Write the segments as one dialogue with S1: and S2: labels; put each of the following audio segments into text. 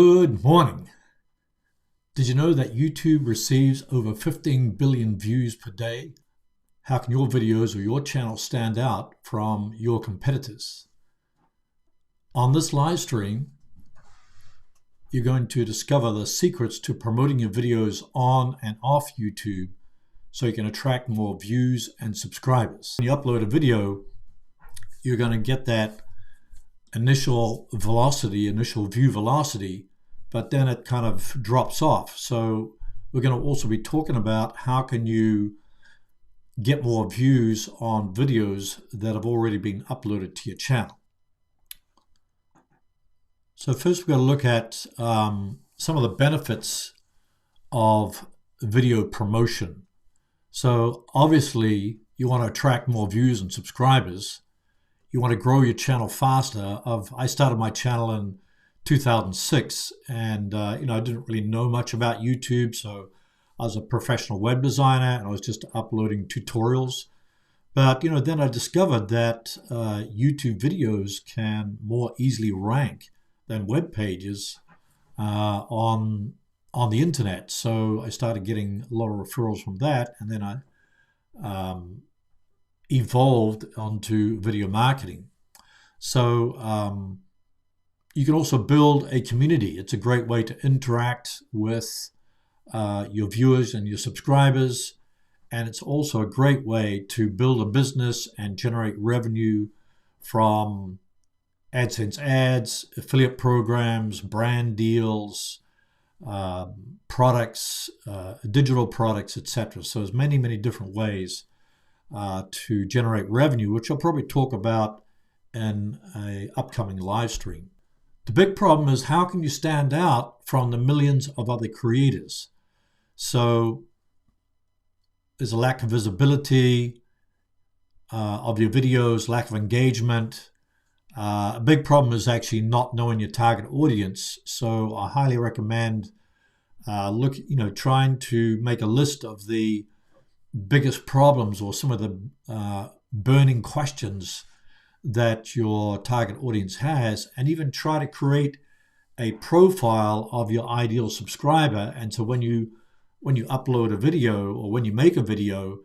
S1: Good morning. Did you know that YouTube receives over 15 billion views per day? How can your videos or your channel stand out from your competitors? On this live stream, you're going to discover the secrets to promoting your videos on and off YouTube so you can attract more views and subscribers. When you upload a video, you're going to get that initial view velocity, but then it kind of drops off. So we're going to also be talking about how can you get more views on videos that have already been uploaded to your channel. So first we're going to look at some of the benefits of video promotion. So obviously you want to attract more views and subscribers. You want to grow your channel faster. I started my channel in 2006, and I didn't really know much about YouTube, so I was a professional web designer and I was just uploading tutorials. But then I discovered that YouTube videos can more easily rank than web pages on the internet. So I started getting a lot of referrals from that, and then I evolved onto video marketing. So you can also build a community. It's a great way to interact with your viewers and your subscribers. And it's also a great way to build a business and generate revenue from AdSense ads, affiliate programs, brand deals, products, digital products, etc. So there's many, many different ways to generate revenue, which I'll probably talk about in an upcoming live stream. The big problem is, how can you stand out from the millions of other creators? So there's a lack of visibility of your videos, lack of engagement. A big problem is actually not knowing your target audience. So I highly recommend trying to make a list of the biggest problems or some of the burning questions that your target audience has, and even try to create a profile of your ideal subscriber. And so when you upload a video or when you make a video,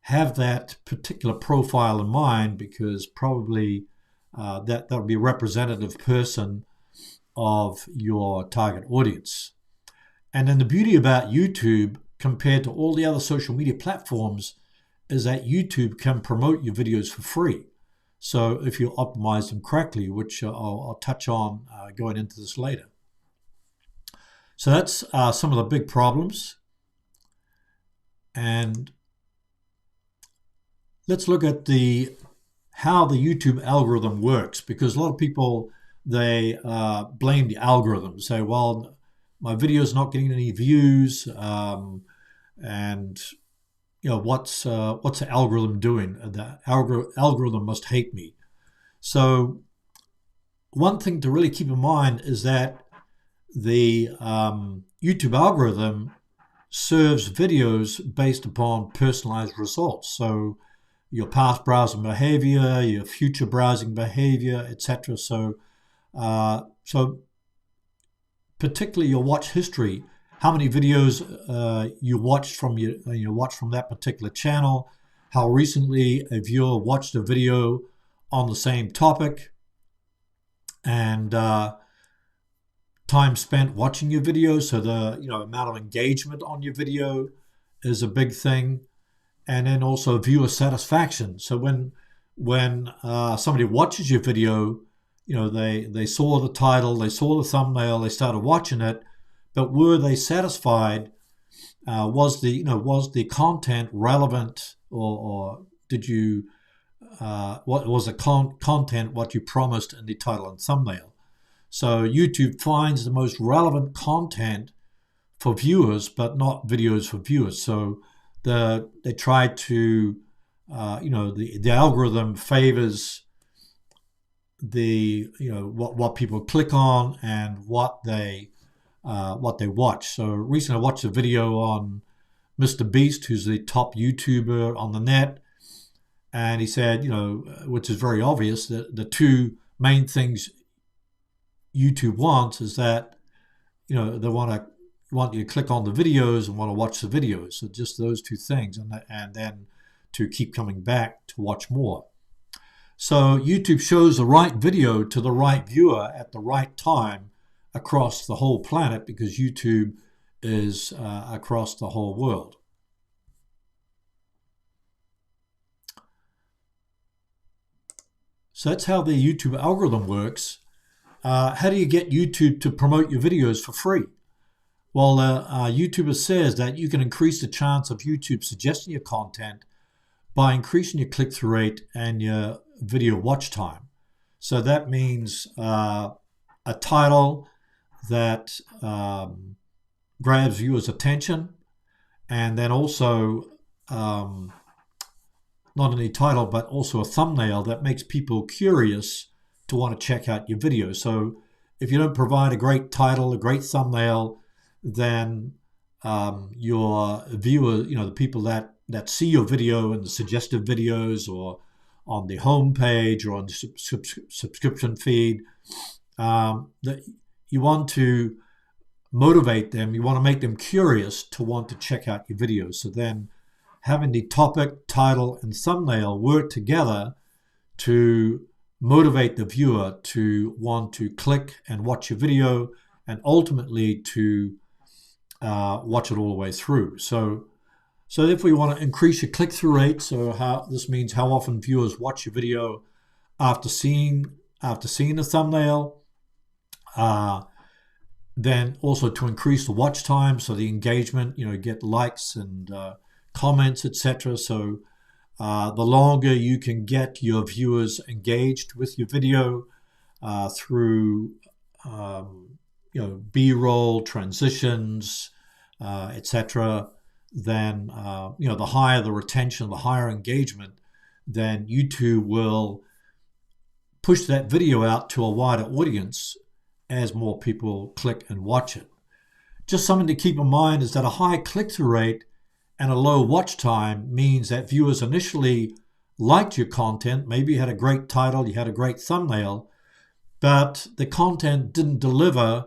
S1: have that particular profile in mind, because probably that'll be a representative person of your target audience. And then the beauty about YouTube compared to all the other social media platforms is that YouTube can promote your videos for free. So if you optimize them correctly, which I'll touch on going into this later. So that's some of the big problems. And let's look at how the YouTube algorithm works, because a lot of people, they blame the algorithm, say, well, my video is not getting any views, and what's the algorithm doing? The algorithm must hate me. So one thing to really keep in mind is that the YouTube algorithm serves videos based upon personalized results. So your past browsing behavior, your future browsing behavior, etc. So particularly your watch history, how many videos you watched from that particular channel, how recently a viewer watched a video on the same topic, and time spent watching your video. So the amount of engagement on your video is a big thing, and then also viewer satisfaction. So when somebody watches your video, they saw the title, they saw the thumbnail, they started watching it. But were they satisfied? Was the content relevant, or did you? What was the content what you promised in the title and thumbnail? So YouTube finds the most relevant content for viewers, but not videos for viewers. So they try to, the algorithm favors what people click on and what they watch. So recently I watched a video on Mr. Beast, who's the top YouTuber on the net, and he said, which is very obvious, that the two main things YouTube wants is that they want you to click on the videos and want to watch the videos. So just those two things, and then to keep coming back to watch more. So YouTube shows the right video to the right viewer at the right time across the whole planet, because YouTube is across the whole world. So that's how the YouTube algorithm works. How do you get YouTube to promote your videos for free? Well, YouTuber says that you can increase the chance of YouTube suggesting your content by increasing your click-through rate and your video watch time. So that means a title that grabs viewers' attention, and then also not only title but also a thumbnail that makes people curious to want to check out your video. So if you don't provide a great title, a great thumbnail, then your viewers, the people that see your video in the suggested videos or on the home page or on the subscription feed, that you want to motivate them, you want to make them curious to want to check out your videos. So then having the topic, title, and thumbnail work together to motivate the viewer to want to click and watch your video, and ultimately to watch it all the way through. So if we want to increase your click-through rate, so this means how often viewers watch your video after seeing the thumbnail, then also to increase the watch time, so the engagement, get likes and comments, etc. So the longer you can get your viewers engaged with your video through B-roll, transitions, etc., then the higher the retention, the higher engagement, then YouTube will push that video out to a wider audience as more people click and watch it. Just something to keep in mind is that a high click-through rate and a low watch time means that viewers initially liked your content. Maybe you had a great title, you had a great thumbnail, but the content didn't deliver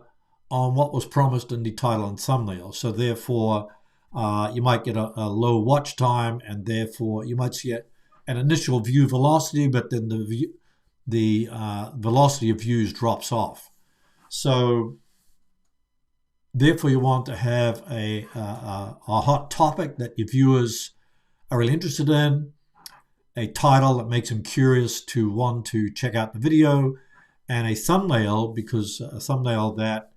S1: on what was promised in the title and thumbnail. So therefore, you might get a low watch time, and therefore you might see an initial view velocity, but then the velocity of views drops off. So therefore, you want to have a hot topic that your viewers are really interested in, a title that makes them curious to want to check out the video, and a thumbnail, because a thumbnail that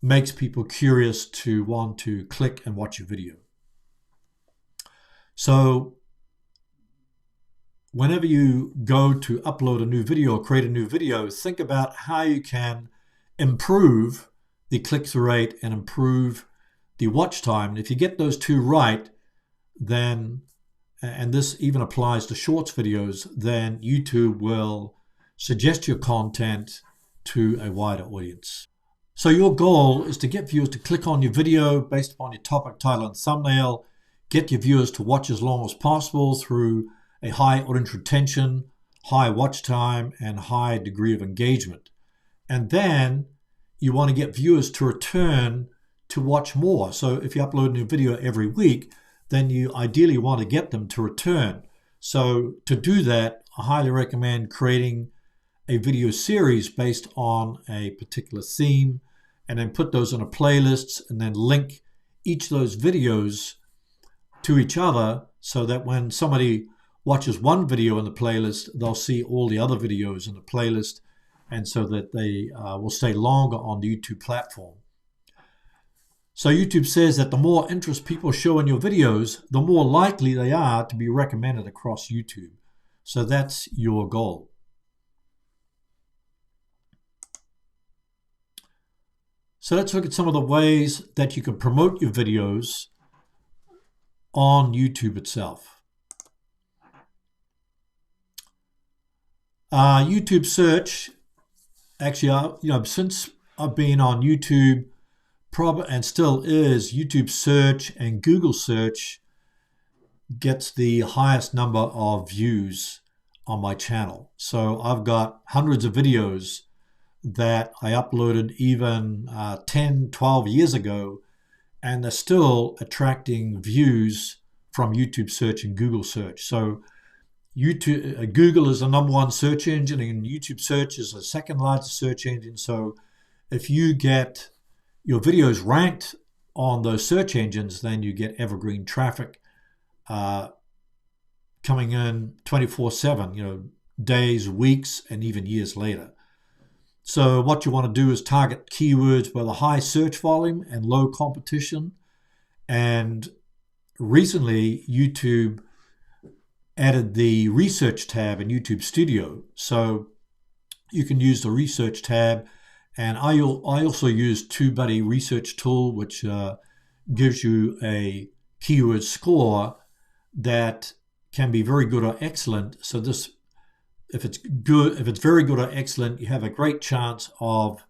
S1: makes people curious to want to click and watch your video. So whenever you go to upload a new video or create a new video, think about how you can improve the click-through rate and improve the watch time. And if you get those two right, then, and this even applies to shorts videos, then YouTube will suggest your content to a wider audience. So your goal is to get viewers to click on your video based upon your topic, title, and thumbnail, get your viewers to watch as long as possible through a high audience retention, high watch time, and high degree of engagement. And then you want to get viewers to return to watch more. So if you upload a new video every week, then you ideally want to get them to return. So to do that, I highly recommend creating a video series based on a particular theme, and then put those in a playlist, and then link each of those videos to each other, so that when somebody watches one video in the playlist, they'll see all the other videos in the playlist, and so that they will stay longer on the YouTube platform. So YouTube says that the more interest people show in your videos, the more likely they are to be recommended across YouTube. So that's your goal. So let's look at some of the ways that you can promote your videos on YouTube itself. YouTube search, actually, since I've been on YouTube, and still is, YouTube search and Google search gets the highest number of views on my channel. So I've got hundreds of videos that I uploaded even 10, 12 years ago, and they're still attracting views from YouTube search and Google search. So Google is the #1 search engine, and YouTube search is the second largest search engine. So if you get your videos ranked on those search engines, then you get evergreen traffic coming in 24/7, days, weeks, and even years later. So what you want to do is target keywords with a high search volume and low competition. And recently, YouTube added the research tab in YouTube Studio. So you can use the research tab. And I also use TubeBuddy research tool, which gives you a keyword score that can be very good or excellent. So if it's very good or excellent, you have a great chance of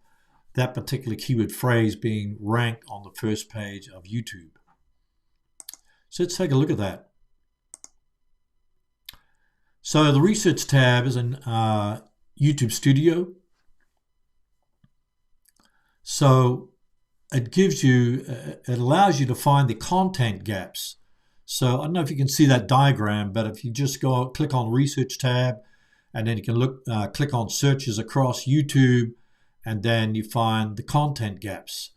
S1: that particular keyword phrase being ranked on the first page of YouTube. So let's take a look at that. So the research tab is in YouTube Studio. So it allows you to find the content gaps. So I don't know if you can see that diagram, but if you just click on Research tab, and then you can click on Searches across YouTube, and then you find the content gaps.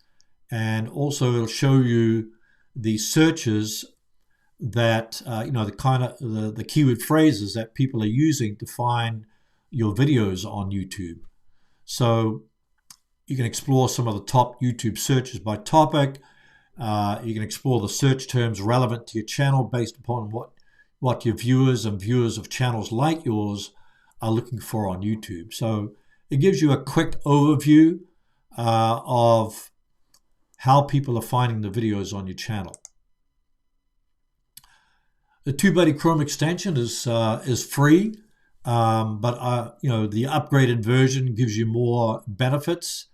S1: And also it'll show you the searches that, the keyword phrases that people are using to find your videos on YouTube. So you can explore some of the top YouTube searches by topic. You can explore the search terms relevant to your channel based upon what your viewers of channels like yours are looking for on YouTube. So it gives you a quick overview of how people are finding the videos on your channel. The TubeBuddy Chrome extension is free, but the upgraded version gives you more benefits.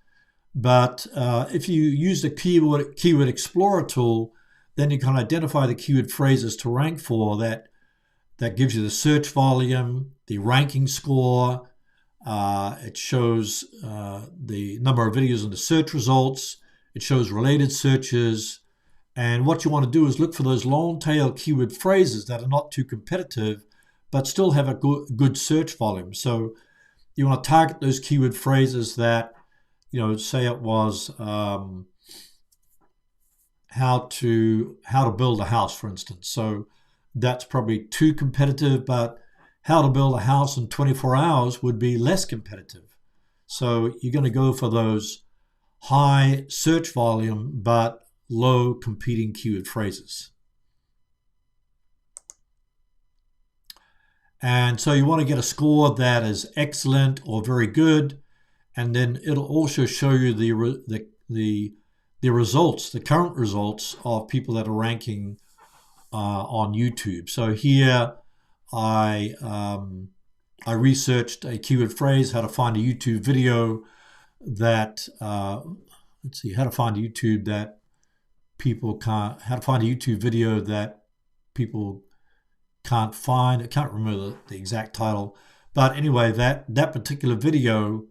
S1: But if you use the Keyword Explorer tool, then you can identify the keyword phrases to rank for that gives you the search volume, the ranking score. It shows the number of videos in the search results. It shows related searches. And what you want to do is look for those long-tail keyword phrases that are not too competitive, but still have a good search volume. So you want to target those keyword phrases that, say it was how to build a house, for instance. So that's probably too competitive, but how to build a house in 24 hours would be less competitive. So you're going to go for those high search volume, but low competing keyword phrases. And so you want to get a score that is excellent or very good, and then it'll also show you the results, the current results of people that are ranking on YouTube. So here I researched a keyword phrase, how to find a YouTube video that how to find a YouTube video that people can't find. I can't remember the exact title, but anyway, that particular video,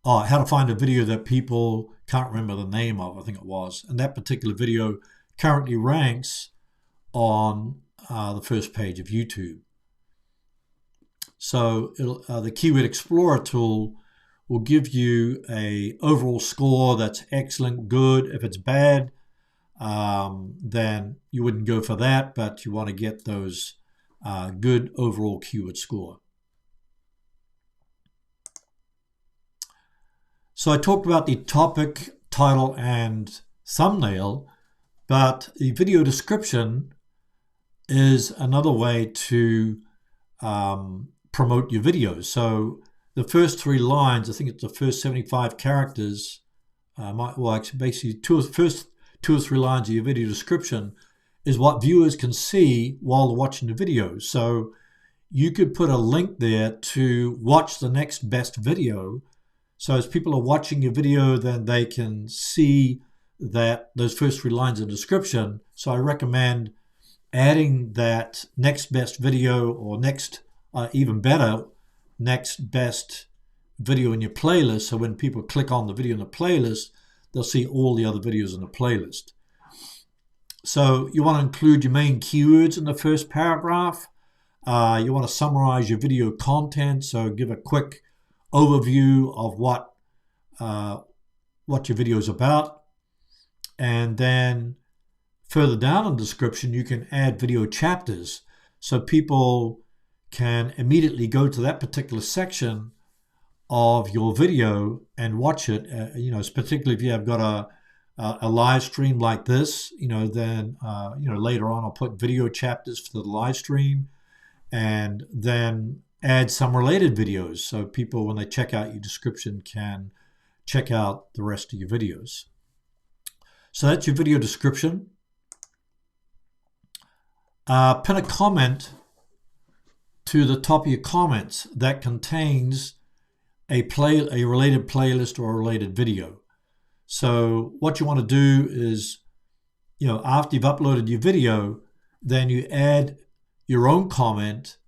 S1: how to find a video that people can't remember the name of, I think it was, and that particular video currently ranks on the first page of YouTube. So the Keyword Explorer tool will give you a overall score that's excellent, good. If it's bad, then you wouldn't go for that, but you want to get those good overall keyword score. So I talked about the topic, title, and thumbnail, but the video description is another way to promote your videos. So the first 3 lines, I think it's the first 75 characters, basically first 2 or 3 lines of your video description is what viewers can see while they're watching the video. So you could put a link there to watch the next best video. So as people are watching your video, then they can see that those first 3 lines of description. So I recommend adding that next best video, or next, even better, next best video in your playlist, so when people click on the video in the playlist, they'll see all the other videos in the playlist. So you want to include your main keywords in the first paragraph. You want to summarize your video content, so give a quick overview of what your video is about. And then further down in the description, you can add video chapters, so people can immediately go to that particular section of your video and watch it. Particularly if you have got a live stream like this, then later on I'll put video chapters for the live stream, and then add some related videos, so people, when they check out your description, can check out the rest of your videos. So that's your video description. Pin a comment to the top of your comments that contains a related playlist or a related video. So what you want to do is, after you've uploaded your video, then you add your own comment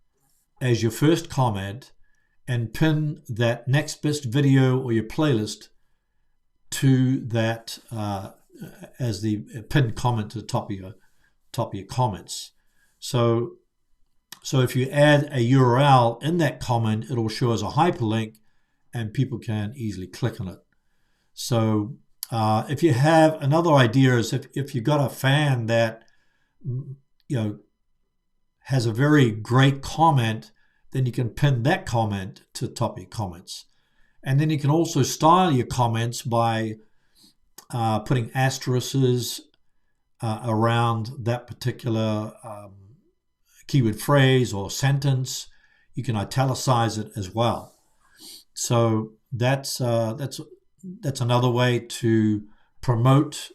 S1: as your first comment and pin that next best video or your playlist to that as the pinned comment to the top of your comments. So if you add a URL in that comment, it'll show as a hyperlink and people can easily click on it. So if you have another idea, is if you've got a fan that has a very great comment, then you can pin that comment to the top of your comments. And then you can also style your comments by putting asterisks around that particular keyword phrase or sentence. You can italicize it as well. So that's another way to promote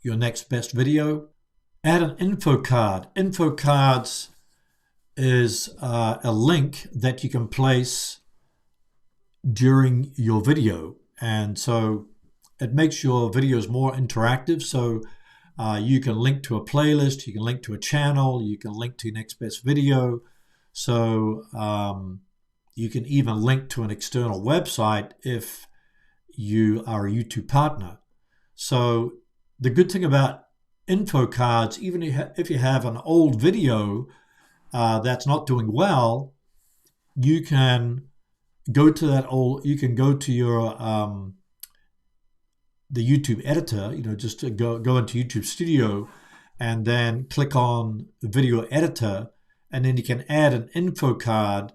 S1: your next best video. Add an info card. Info cards is a link that you can place during your video, and so it makes your videos more interactive. So you can link to a playlist, you can link to a channel, you can link to your next best video. So you can even link to an external website if you are a YouTube partner. So the good thing about info cards, even if you have an old video that's not doing well, you can go to your the YouTube editor, just to go into YouTube Studio and then click on the video editor, and then you can add an info card.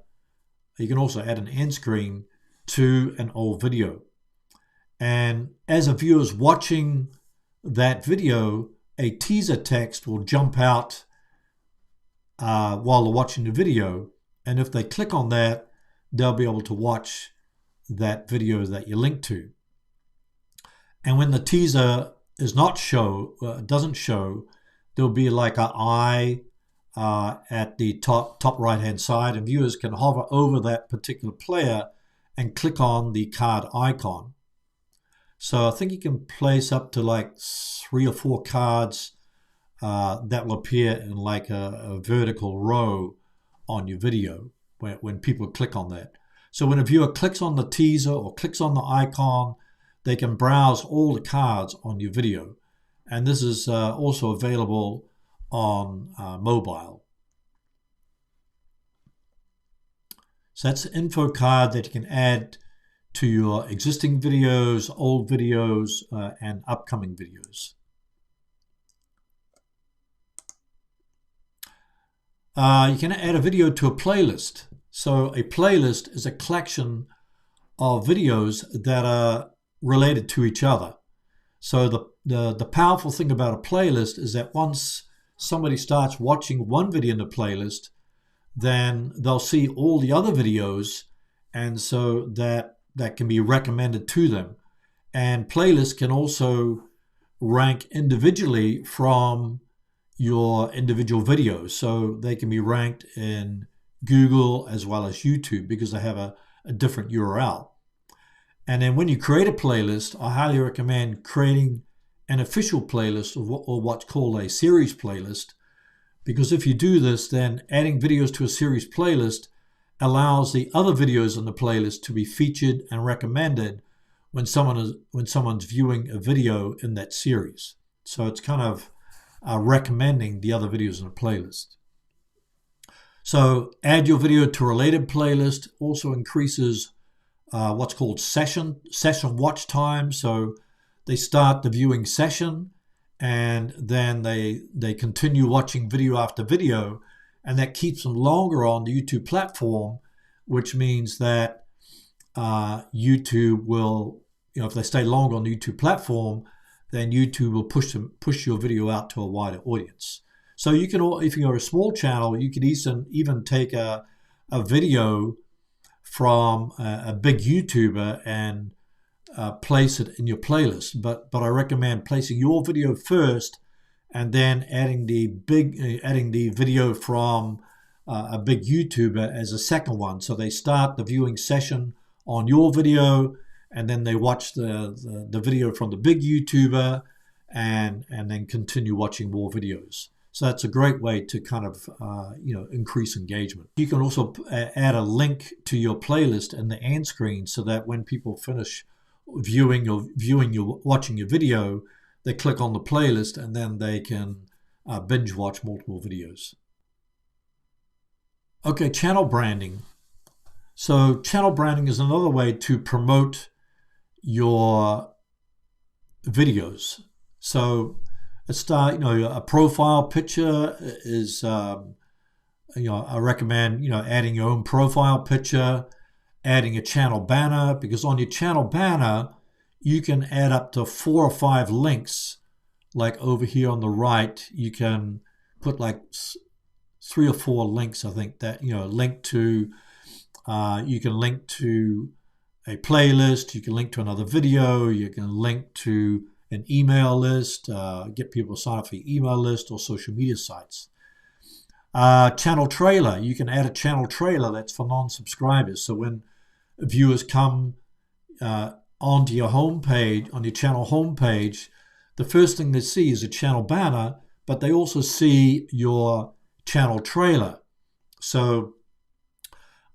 S1: You can also add an end screen to an old video. And as a viewer is watching that video, a teaser text will jump out while they're watching the video. And if they click on that, they'll be able to watch that video that you link to. And when the teaser doesn't show, there'll be like an eye at the top right hand side, and viewers can hover over that particular player and click on the card icon. So I think you can place up to like 3 or 4 cards that will appear in like a vertical row on your video when people click on that. So when a viewer clicks on the teaser or clicks on the icon, they can browse all the cards on your video. And this is also available on mobile. So that's the info card that you can add to your existing videos, old videos, and upcoming videos. You can add a video to a playlist. So a playlist is a collection of videos that are related to each other. So the powerful thing about a playlist is that once somebody starts watching one video in the playlist, then they'll see all the other videos, and so that can be recommended to them. And playlists can also rank individually from your individual videos. So they can be ranked in Google as well as YouTube because they have a different URL. And then when you create a playlist, I highly recommend creating an official playlist or what's called a series playlist, because if you do this, then adding videos to a series playlist allows the other videos in the playlist to be featured and recommended when someone's viewing a video in that series. So it's kind of recommending the other videos in the playlist. So add your video to a related playlist also increases what's called session watch time. So they start the viewing session and then they continue watching video after video, and that keeps them longer on the YouTube platform, which means that YouTube will, if they stay longer on the YouTube platform, then YouTube will push your video out to a wider audience. So you can, if you're a small channel, you could even take a video from a big YouTuber and place it in your playlist. But I recommend placing your video first and then adding the video from a big YouTuber as a second one. So they start the viewing session on your video, and then they watch the video from the big YouTuber and then continue watching more videos. So that's a great way to kind of increase engagement. You can also add a link to your playlist in the end screen so that when people finish watching your video, they click on the playlist and then they can binge watch multiple videos. Okay, channel branding. So channel branding is another way to promote your videos. So a profile picture is, I recommend, adding your own profile picture, adding a channel banner, because on your channel banner, you can add up to 4 or 5 links. Like over here on the right, you can put like 3 or 4 links, I think, that, link to, you can link to a playlist, you can link to another video, you can link to an email list, get people to sign up for your email list or social media sites. Channel trailer, you can add a channel trailer that's for non-subscribers. So when viewers come onto your homepage, on your channel homepage, the first thing they see is a channel banner, but they also see your channel trailer. So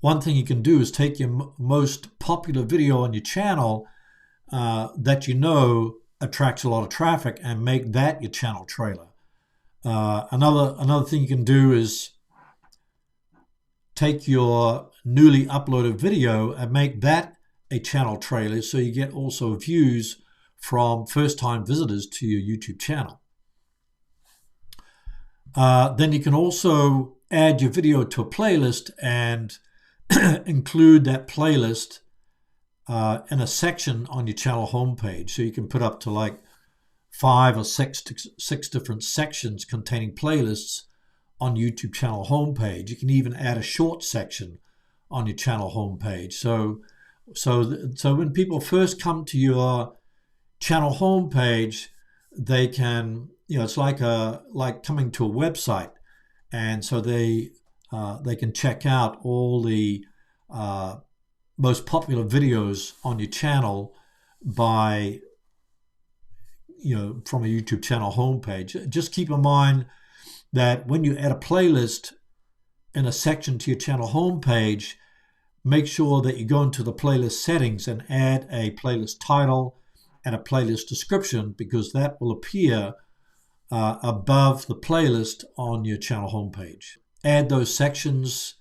S1: one thing you can do is take your most popular video on your channel that attracts a lot of traffic and make that your channel trailer. Another thing you can do is take your newly uploaded video and make that a channel trailer, so you get also views from first-time visitors to your YouTube channel. Then you can also add your video to a playlist and include that playlist in a section on your channel homepage. So you can put up to like 5 or 6 different sections containing playlists on YouTube channel homepage. You can even add a short section on your channel homepage. So when people first come to your channel homepage, they can, it's like coming to a website, and so they can check out all the most popular videos on your channel by, from a YouTube channel homepage. Just keep in mind that when you add a playlist in a section to your channel homepage, make sure that you go into the playlist settings and add a playlist title and a playlist description, because that will appear above the playlist on your channel homepage. Add those sections,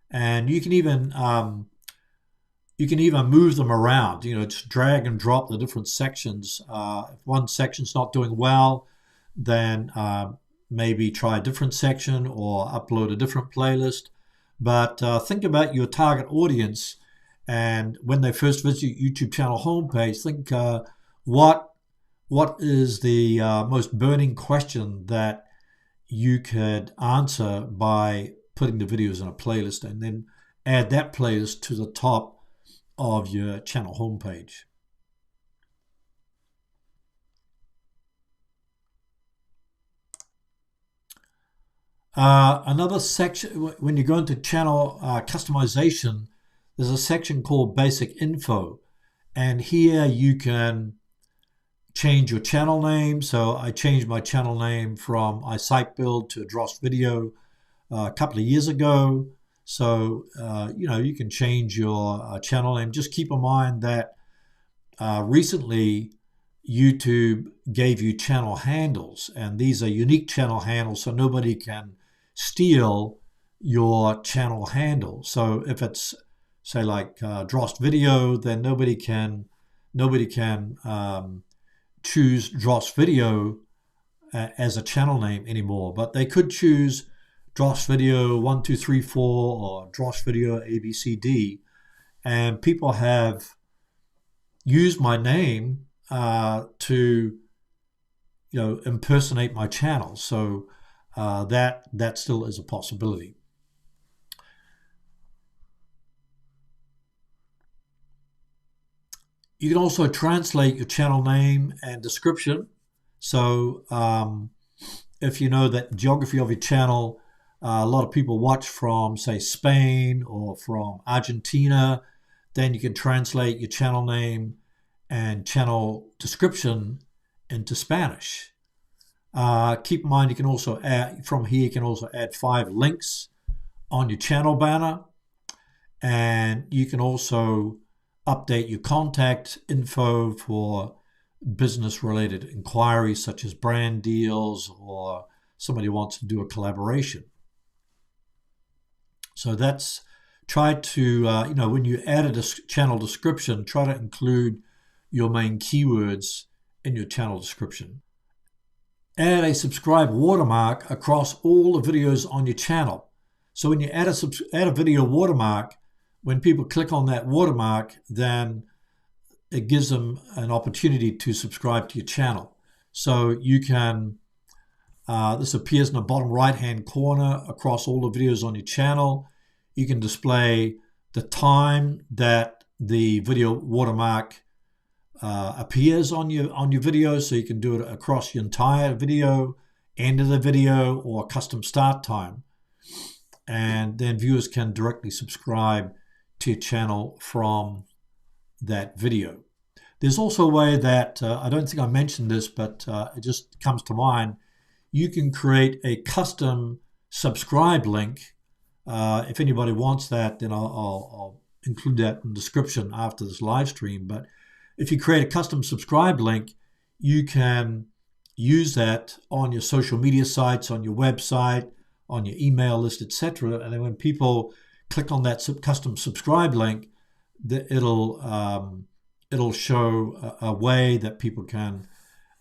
S1: and you can even move them around. Just drag and drop the different sections. If one section's not doing well, then maybe try a different section or upload a different playlist. But think about your target audience, and when they first visit your YouTube channel homepage, think what is the most burning question that you could answer by putting the videos in a playlist, and then add that playlist to the top of your channel homepage. Another section, when you go into channel customization, there's a section called Basic Info, and here you can change your channel name. So I changed my channel name from iSiteBuild to Dross Video a couple of years ago. So, you can change your channel name. Just keep in mind that recently YouTube gave you channel handles, and these are unique channel handles, so nobody can steal your channel handle. So if it's, say, like Drost Video, then nobody can choose Drost Video as a channel name anymore. But they could choose Drost Video 1234 or Drost Video ABCD, and people have used my name to impersonate my channel. So that still is a possibility. You can also translate your channel name and description. So if you know that geography of your channel, a lot of people watch from, say, Spain or from Argentina, then you can translate your channel name and channel description into Spanish. Keep in mind, you can also add, from here, you can also add 5 links on your channel banner, and you can also update your contact info for business-related inquiries, such as brand deals or somebody wants to do a collaboration. So that's, try to, when you add a channel description, try to include your main keywords in your channel description. Add a subscribe watermark across all the videos on your channel. So when you add a video watermark, when people click on that watermark, then it gives them an opportunity to subscribe to your channel. So you can, this appears in the bottom right-hand corner across all the videos on your channel. You can display the time that the video watermark appears on your video, so you can do it across your entire video, end of the video, or custom start time. And then viewers can directly subscribe to your channel from that video. There's also a way that, I don't think I mentioned this, but it just comes to mind. You can create a custom subscribe link. If anybody wants that, then I'll include that in the description after this live stream. But if you create a custom subscribe link, you can use that on your social media sites, on your website, on your email list, etc. And then when people click on that custom subscribe link, it'll show a way that people can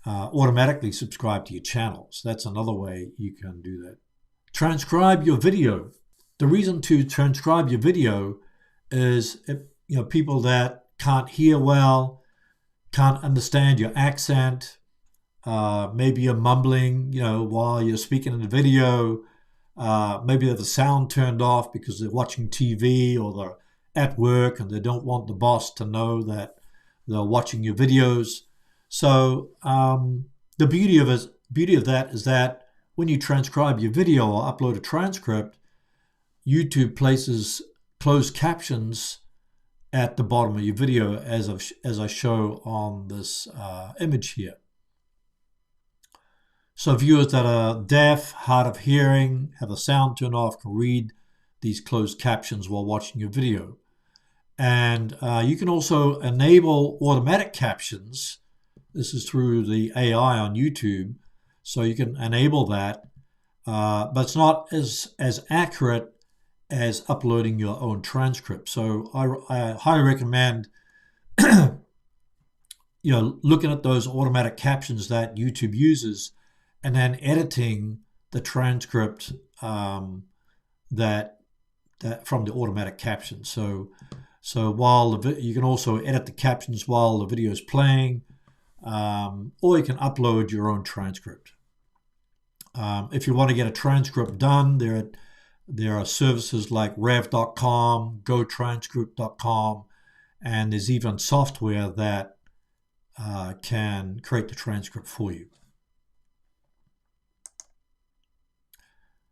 S1: automatically subscribe to your channel. So that's another way you can do that. Transcribe your video. The reason to transcribe your video is people that can't hear well, can't understand your accent, maybe you're mumbling, while you're speaking in the video. Maybe they have the sound turned off because they're watching TV or they're at work and they don't want the boss to know that they're watching your videos. So the beauty of that is that when you transcribe your video or upload a transcript, YouTube places closed captions at the bottom of your video, as I show on this image here. So viewers that are deaf, hard of hearing, have the sound turned off, can read these closed captions while watching your video. And you can also enable automatic captions. This is through the AI on YouTube. So you can enable that, but it's not as accurate as uploading your own transcript. So I highly recommend looking at those automatic captions that YouTube uses and then editing the transcript that from the automatic captions. So while you can also edit the captions while the video is playing, or you can upload your own transcript. If you want to get a transcript done, there are services like rev.com, gotranscript.com, and there's even software that can create the transcript for you.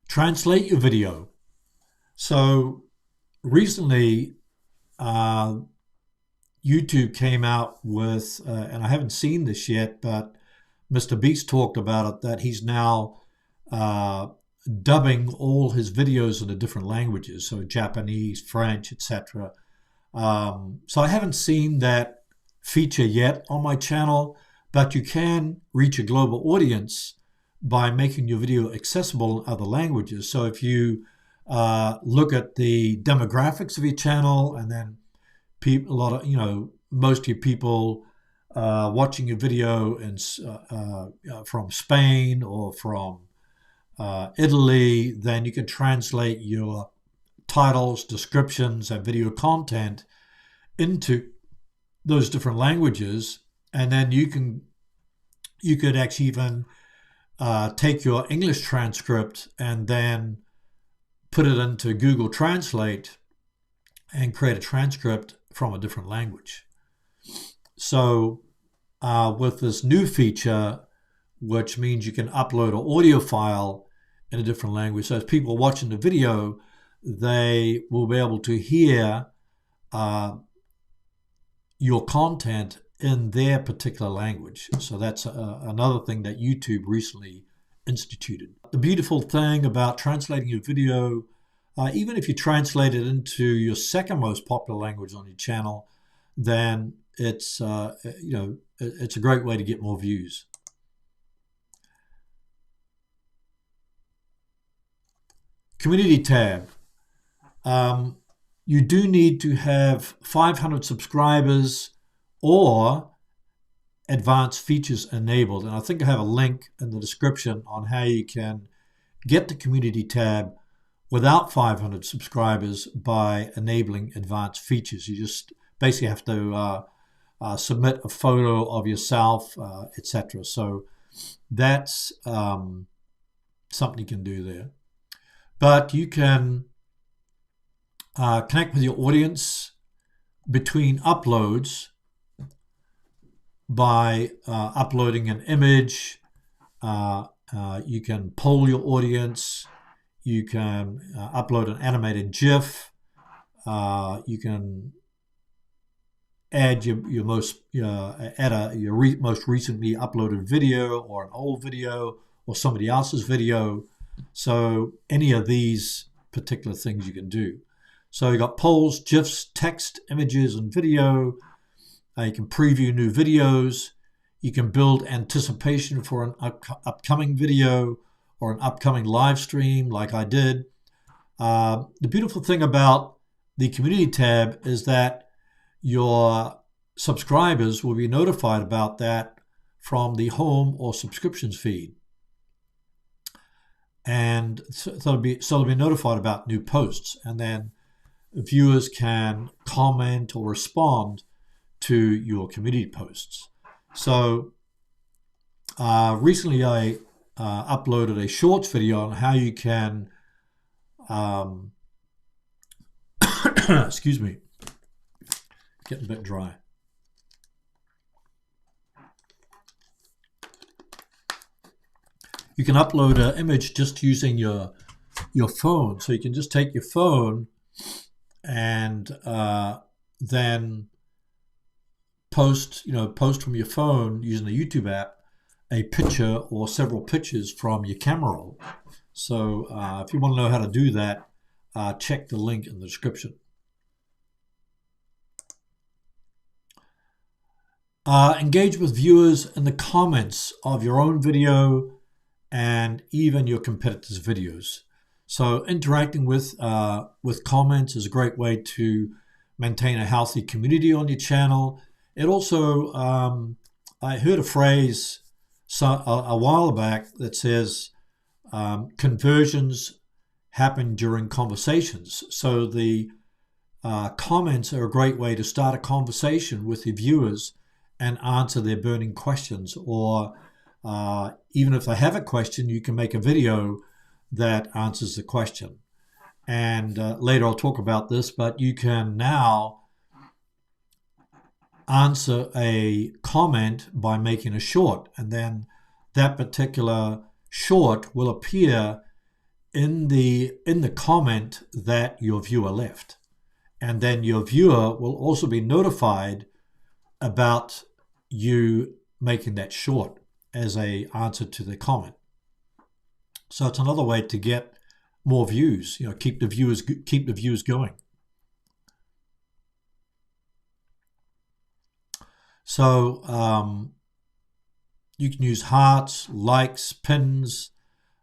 S1: Translate your video. So recently, YouTube came out with, and I haven't seen this yet, but Mr. Beast talked about it, that he's now dubbing all his videos into different languages, so Japanese, French, etc. So I haven't seen that feature yet on my channel, but you can reach a global audience by making your video accessible in other languages. So if you look at the demographics of your channel, and then most of your people watching your video from Spain or from Italy, then you can translate your titles, descriptions, and video content into those different languages, and then you could actually even take your English transcript and then put it into Google Translate and create a transcript from a different language. So with this new feature, which means you can upload an audio file in a different language, so as people are watching the video, they will be able to hear your content in their particular language. So that's another thing that YouTube recently instituted. The beautiful thing about translating your video, even if you translate it into your second most popular language on your channel, then it's it's a great way to get more views. Community tab. You do need to have 500 subscribers or advanced features enabled. And I think I have a link in the description on how you can get the community tab without 500 subscribers by enabling advanced features. You just basically have to submit a photo of yourself, etc. So that's something you can do there. But you can connect with your audience between uploads by uploading an image. You can poll your audience. You can upload an animated GIF. You can add your most recently uploaded video, or an old video, or somebody else's video. So any of these particular things you can do. So you got polls, GIFs, text, images, and video. You can preview new videos. You can build anticipation for an upcoming video or an upcoming live stream like I did. The beautiful thing about the community tab is that your subscribers will be notified about that from the home or subscriptions feed. And so they'll be notified about new posts, and then viewers can comment or respond to your community posts. So recently I uploaded a shorts video on how you can excuse me, getting a bit dry. You can upload an image just using your phone. So you can just take your phone and then post from your phone using the YouTube app a picture or several pictures from your camera roll. So if you want to know how to do that, check the link in the description. Engage with viewers in the comments of your own video and even your competitors' videos. So interacting with comments is a great way to maintain a healthy community on your channel. It also, I heard a phrase a while back that says conversions happen during conversations. So the comments are a great way to start a conversation with your viewers and answer their burning questions, or even if they have a question, you can make a video that answers the question. And later I'll talk about this, but you can now answer a comment by making a short, and then that particular short will appear in the comment that your viewer left. And then your viewer will also be notified about you making that short as a answer to the comment. So it's another way to get more views. Keep the views going. So you can use hearts, likes, pins.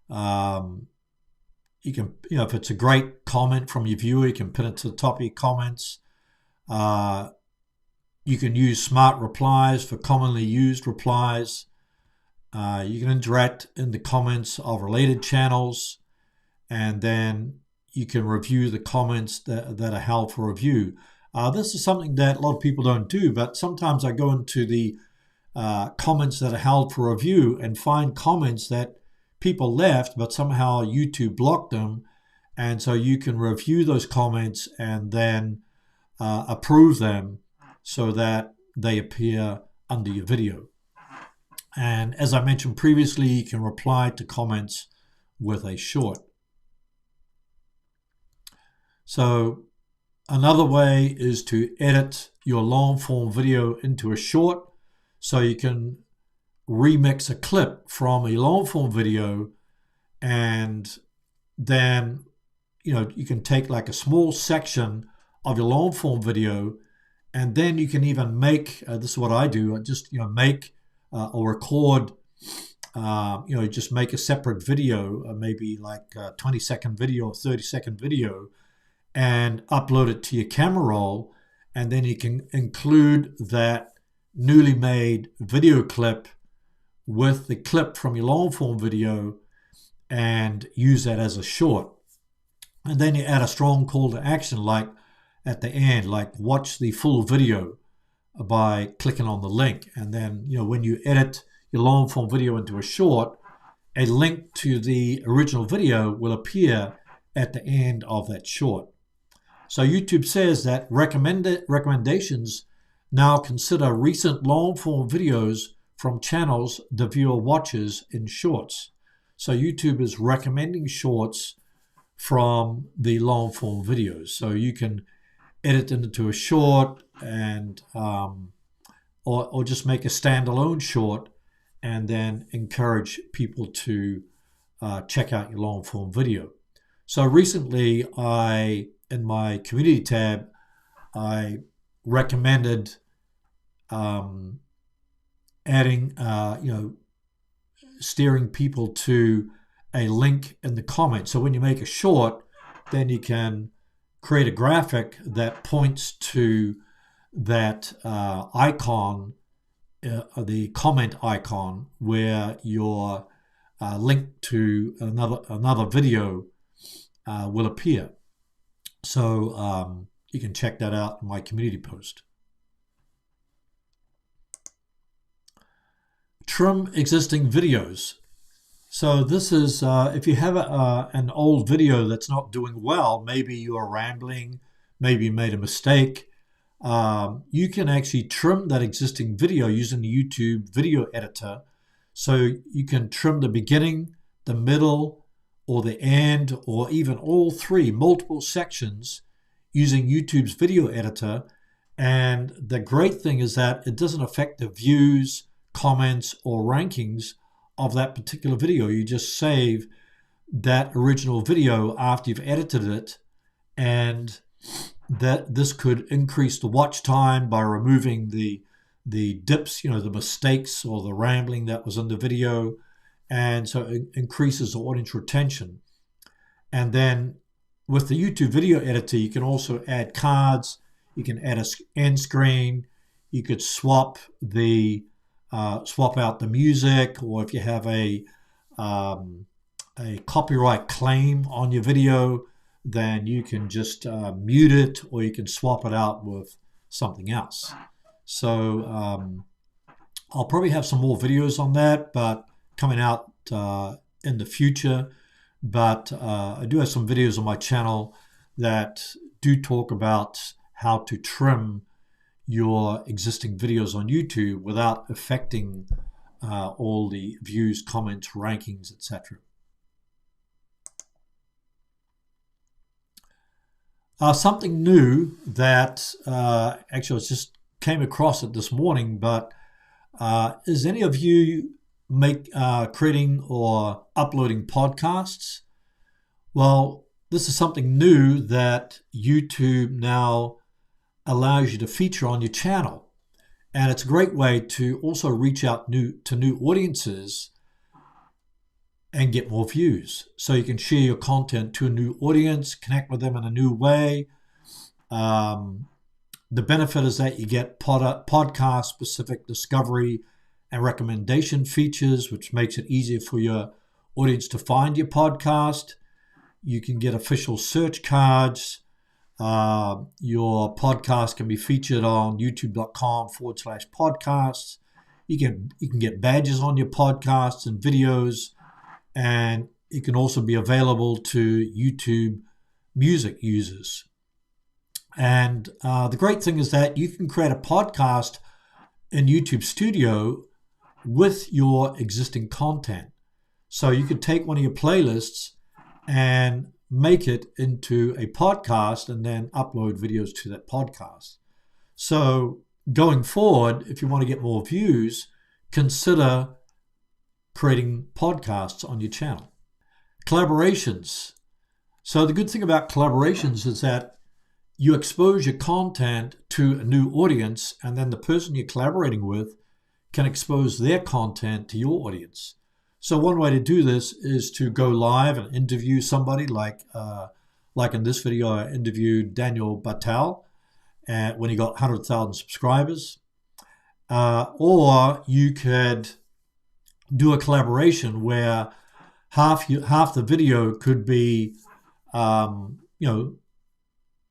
S1: You can, if it's a great comment from your viewer, you can pin it to the top of your comments. You can use smart replies for commonly used replies. You can interact in the comments of related channels, and then you can review the comments that are held for review. This is something that a lot of people don't do, but sometimes I go into the comments that are held for review and find comments that people left, but somehow YouTube blocked them. And so you can review those comments and then approve them so that they appear under your video. And as I mentioned previously, you can reply to comments with a short. So another way is to edit your long form video into a short. So you can remix a clip from a long form video, and then you can take like a small section of your long form video, and then you can even make this is what I do. I just make or record. Just make a separate video, maybe like a 20-second video or 30-second video, and upload it to your camera roll, and then you can include that newly made video clip with the clip from your long form video and use that as a short. And then you add a strong call to action, like at the end, like watch the full video by clicking on the link. And then, when you edit your long form video into a short, a link to the original video will appear at the end of that short. So YouTube says that recommendations now consider recent long form videos from channels the viewer watches in shorts. So YouTube is recommending shorts from the long form videos. So you can edit into a short and or just make a standalone short and then encourage people to check out your long form video. So recently in my community tab, I recommended adding, steering people to a link in the comments. So when you make a short, then you can create a graphic that points to that icon, the comment icon, where your link to another video will appear. So you can check that out in my community post. Trim existing videos. So this is if you have an old video that's not doing well, maybe you are rambling, maybe you made a mistake, you can actually trim that existing video using the YouTube video editor. So you can trim the beginning, the middle, or the end, or even all three, multiple sections using YouTube's video editor. And the great thing is that it doesn't affect the views, comments, or rankings of that particular video. You just save that original video after you've edited it, and that this could increase the watch time by removing the dips, the mistakes or the rambling that was in the video, and so it increases the audience retention. And then with the YouTube video editor, you can also add cards, you can add an end screen, you could swap out the music, or if you have a copyright claim on your video, then you can just mute it, or you can swap it out with something else. So I'll probably have some more videos on that, but coming out in the future. But I do have some videos on my channel that do talk about how to trim your existing videos on YouTube without affecting all the views, comments, rankings, etc. Something new that actually I just came across it this morning, but is any of you creating or uploading podcasts? Well, this is something new that YouTube now allows you to feature on your channel. And it's a great way to also reach out to new audiences and get more views. So you can share your content to a new audience, connect with them in a new way. The benefit is that you get podcast-specific discovery and recommendation features, which makes it easier for your audience to find your podcast. You can get official search cards. Your podcast can be featured on youtube.com/podcasts. You can get badges on your podcasts and videos, and it can also be available to YouTube Music users. And the great thing is that you can create a podcast in YouTube Studio with your existing content. So you could take one of your playlists and make it into a podcast and then upload videos to that podcast. So going forward, if you want to get more views, consider creating podcasts on your channel. Collaborations. So the good thing about collaborations is that you expose your content to a new audience, and then the person you're collaborating with can expose their content to your audience. So one way to do this is to go live and interview somebody, like in this video, I interviewed Daniel Batal when he got 100,000 subscribers. Or you could do a collaboration where half the video could be,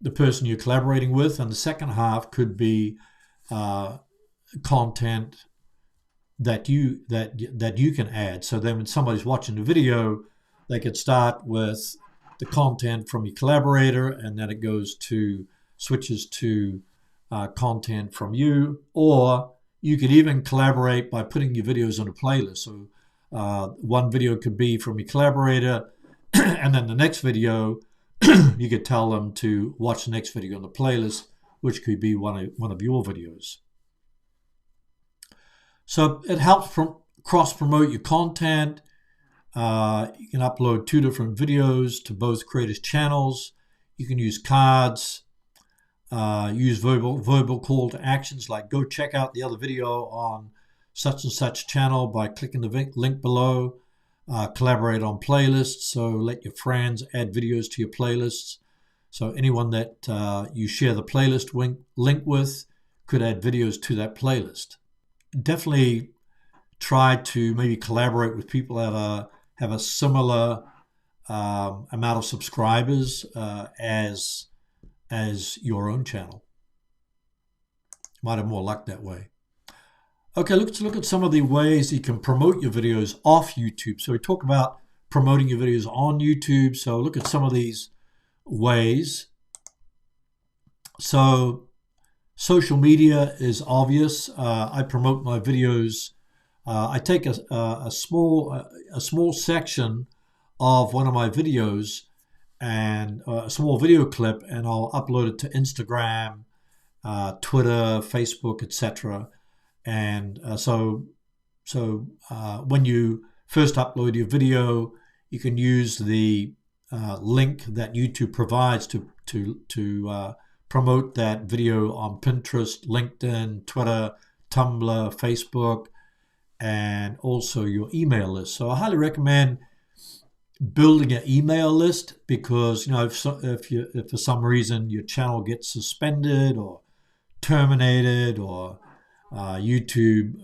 S1: the person you're collaborating with, and the second half could be content that you can add. So then when somebody's watching the video, they could start with the content from your collaborator, and then it switches to content from you. Or you could even collaborate by putting your videos on a playlist. So one video could be from your collaborator, and then the next video, you could tell them to watch the next video on the playlist, which could be one of your videos. So it helps cross-promote your content. You can upload 2 different videos to both creators' channels. You can use cards, use verbal call to actions like go check out the other video on such and such channel by clicking the link below. Collaborate on playlists, so let your friends add videos to your playlists. So anyone that you share the playlist link with could add videos to that playlist. Definitely try to maybe collaborate with people that have a similar amount of subscribers as your own channel. Might have more luck that way. Okay, let's look at some of the ways you can promote your videos off YouTube. So we talk about promoting your videos on YouTube. So look at some of these ways. So social media is obvious. I promote my videos. I take a small section of one of my videos and a small video clip, and I'll upload it to Instagram, Twitter, Facebook, etc. And so when you first upload your video, you can use the link that YouTube provides to promote that video on Pinterest, LinkedIn, Twitter, Tumblr, Facebook, and also your email list. So I highly recommend building an email list, because if for some reason your channel gets suspended or terminated, or YouTube,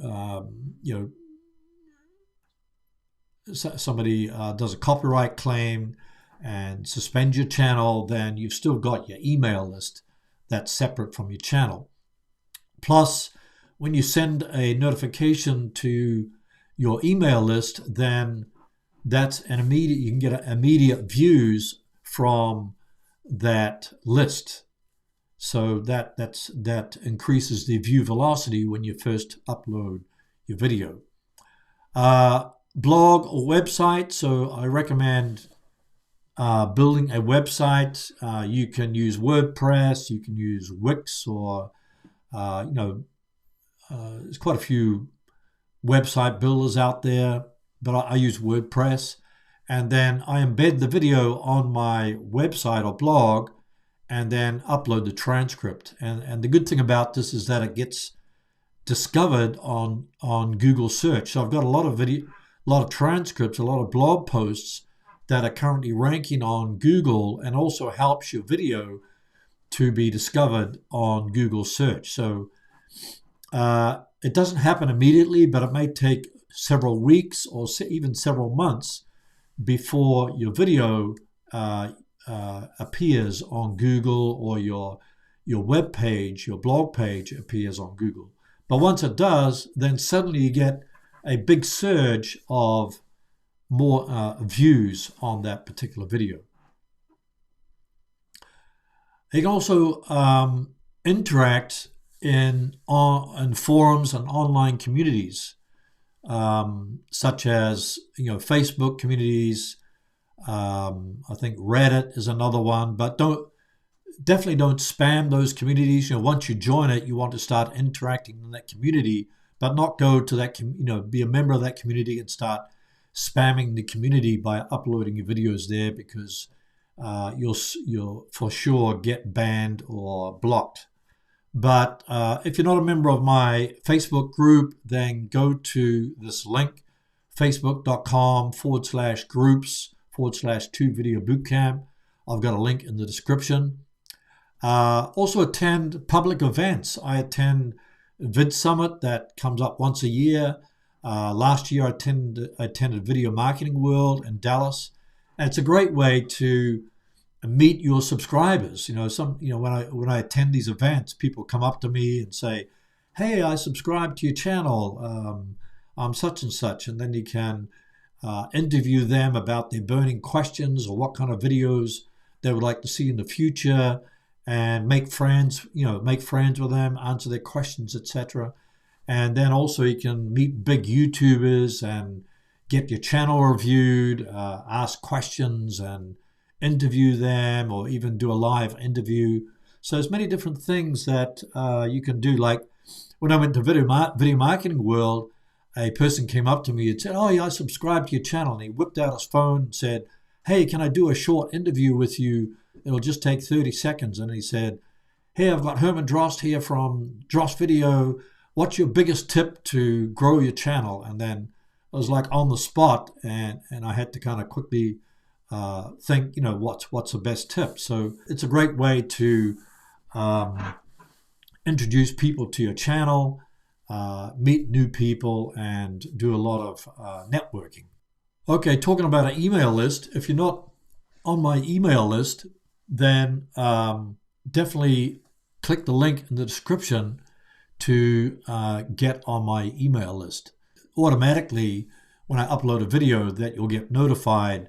S1: somebody does a copyright claim and suspends your channel, then you've still got your email list that's separate from your channel. Plus, when you send a notification to your email list, then that's you can get immediate views from that list. So that increases the view velocity when you first upload your video. Blog or website. So I recommend building a website. You can use WordPress, you can use Wix, or there's quite a few website builders out there, but I use WordPress. And then I embed the video on my website or blog and then upload the transcript. And the good thing about this is that it gets discovered on Google search. So I've got a lot of transcripts, a lot of blog posts that are currently ranking on Google, and also helps your video to be discovered on Google search. So it doesn't happen immediately, but it may take several weeks or even several months before your video appears on Google, or your web page, your blog page appears on Google. But once it does, then suddenly you get a big surge of more views on that particular video. You can also interact in forums and online communities, such as Facebook communities. I think Reddit is another one, but definitely don't spam those communities. Once you join it, you want to start interacting in that community, but not go to that be a member of that community and start spamming the community by uploading your videos there, because you'll for sure get banned or blocked. But if you're not a member of my Facebook group, then go to this link, facebook.com/groups/TubeVideo I've got a link in the description. Also attend public events. I attend Vid Summit that comes up once a year. Last year I attended Video Marketing World in Dallas. And it's a great way to meet your subscribers. When I attend these events, people come up to me and say, "Hey, I subscribe to your channel. I'm such and such," and then you can interview them about their burning questions or what kind of videos they would like to see in the future, and make friends with them, answer their questions, etc. And then also you can meet big YouTubers and get your channel reviewed, ask questions and interview them, or even do a live interview. So there's many different things that you can do. Like when I went to Video Marketing World, a person came up to me and said, "Oh yeah, I subscribed to your channel." And he whipped out his phone and said, "Hey, can I do a short interview with you? It'll just take 30 seconds. And he said, "Hey, I've got Herman Drost here from Drost Video. What's your biggest tip to grow your channel?" And then I was like on the spot, and I had to kind of quickly think, what's the best tip. So it's a great way to introduce people to your channel, meet new people, and do a lot of networking. Okay, talking about an email list. If you're not on my email list, then definitely click the link in the description to get on my email list. Automatically, when I upload a video, that you'll get notified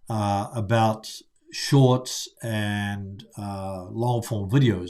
S1: about shorts and long form videos.